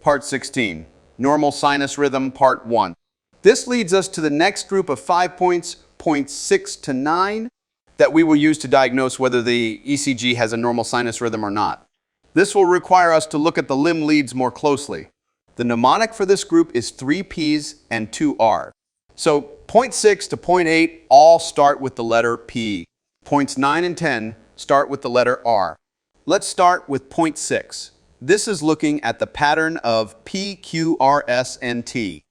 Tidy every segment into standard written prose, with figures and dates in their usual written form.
Part 16, Normal Sinus Rhythm, Part 1. This leads us to the next group of 5 points, points 6 to 9, that we will use to diagnose whether the ECG has a normal sinus rhythm or not. This will require us to look at the limb leads more closely. The mnemonic for this group is 3 P's and 2 R. So point 6 to point 8 all start with the letter P. Points 9 and 10 start with the letter R. Let's start with point 6. This is looking at the pattern of pQRSt.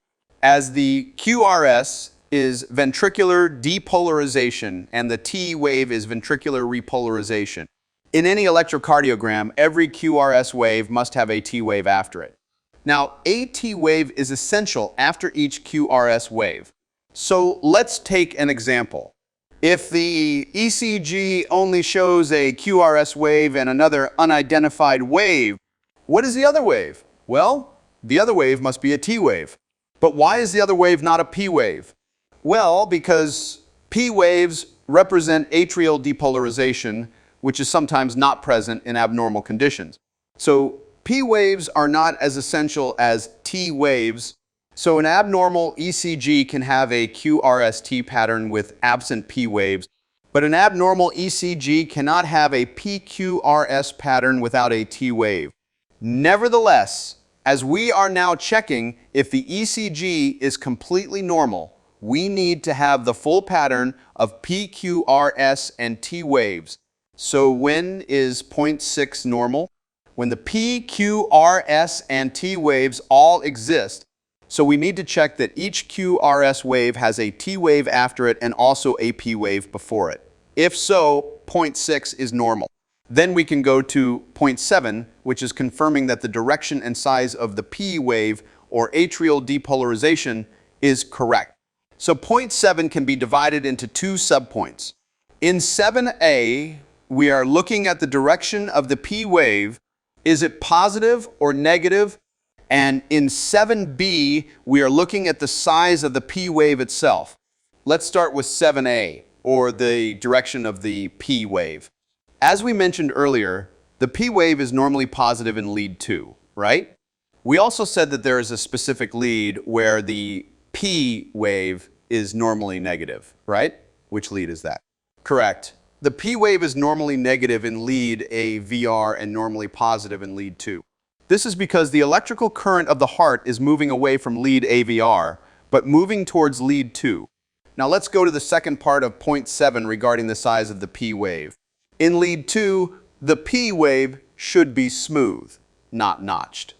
As the QRS is ventricular depolarization and the T wave is ventricular repolarization. In any electrocardiogram, every QRS wave must have a T wave after it. Now, a T wave is essential after each QRS wave. So let's take an example. If the ECG only shows a QRS wave and another unidentified wave, what is the other wave? Well, the other wave must be a T wave. But why is the other wave not a P wave? Well, because P waves represent atrial depolarization, which is sometimes not present in abnormal conditions. So P waves are not as essential as T waves. So an abnormal ECG can have a QRST pattern with absent P waves, but an abnormal ECG cannot have a pQRS pattern without a T wave. Nevertheless, as we are now checking if the ECG is completely normal, we need to have the full pattern of pQRS and T waves. So when is point 6 normal? When the pQRS and T waves all exist. So we need to check that each QRS wave has a T wave after it and also a P wave before it. If so, point 6 is normal. Then we can go to point 7, which is confirming that the direction and size of the P wave, or atrial depolarization, is correct. So point 7 can be divided into 2 subpoints. In 7a, we are looking at the direction of the P wave. Is it positive or negative? And in 7b, we are looking at the size of the P wave itself. Let's start with 7a, or the direction of the P wave. As we mentioned earlier, the P wave is normally positive in lead 2, right? We also said that there is a specific lead where the P wave is normally negative, right? Which lead is that? Correct. The P wave is normally negative in lead AVR and normally positive in lead 2. This is because the electrical current of the heart is moving away from lead AVR, but moving towards lead 2. Now let's go to the second part of point 7 regarding the size of the P wave. In lead 2, the P wave should be smooth, not notched,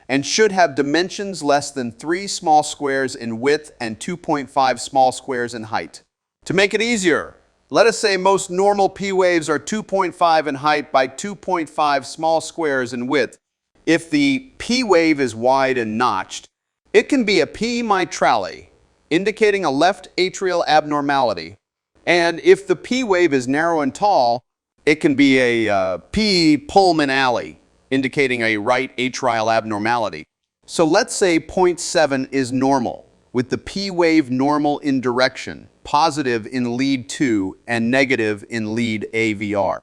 and should have dimensions less than 3 small squares in width and 2.5 small squares in height. To make it easier, let us say most normal P waves are 2.5 in height by 2.5 small squares in width. If the P wave is wide and notched, it can be a P mitrale, indicating a left atrial abnormality. And if the P wave is narrow and tall, it can be a P pulmonale, indicating a right atrial abnormality. So let's say point 7 is normal, with the P wave normal in direction, positive in lead 2 and negative in lead AVR,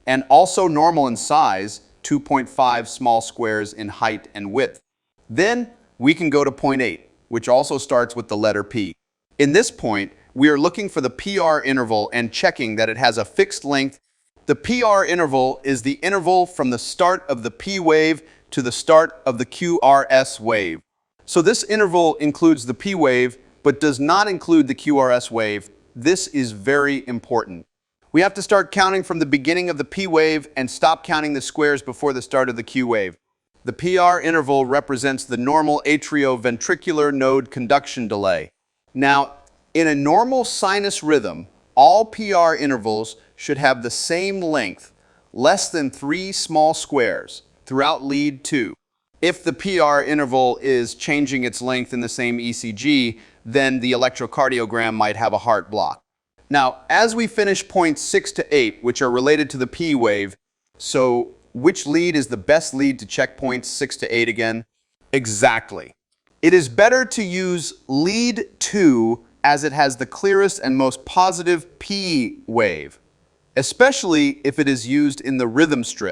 and also normal in size, 2.5 small squares in height and width. Then we can go to point 8, which also starts with the letter P. In this point, we are looking for the PR interval and checking that it has a fixed length. The PR interval is the interval from the start of the P wave to the start of the QRS wave. So this interval includes the P wave, but does not include the QRS wave. This is very important. We have to start counting from the beginning of the P wave and stop counting the squares before the start of the Q wave. The PR interval represents the normal atrioventricular node conduction delay. Now, in a normal sinus rhythm, all PR intervals should have the same length, less than 3 small squares, throughout lead 2. If the PR interval is changing its length in the same ECG, then the electrocardiogram might have a heart block. Now, as we finish points 6 to 8, which are related to the P wave, so which lead is the best lead to check points 6 to 8 again? Exactly. It is better to use lead 2 as it has the clearest and most positive P wave, especially if it is used in the rhythm strip.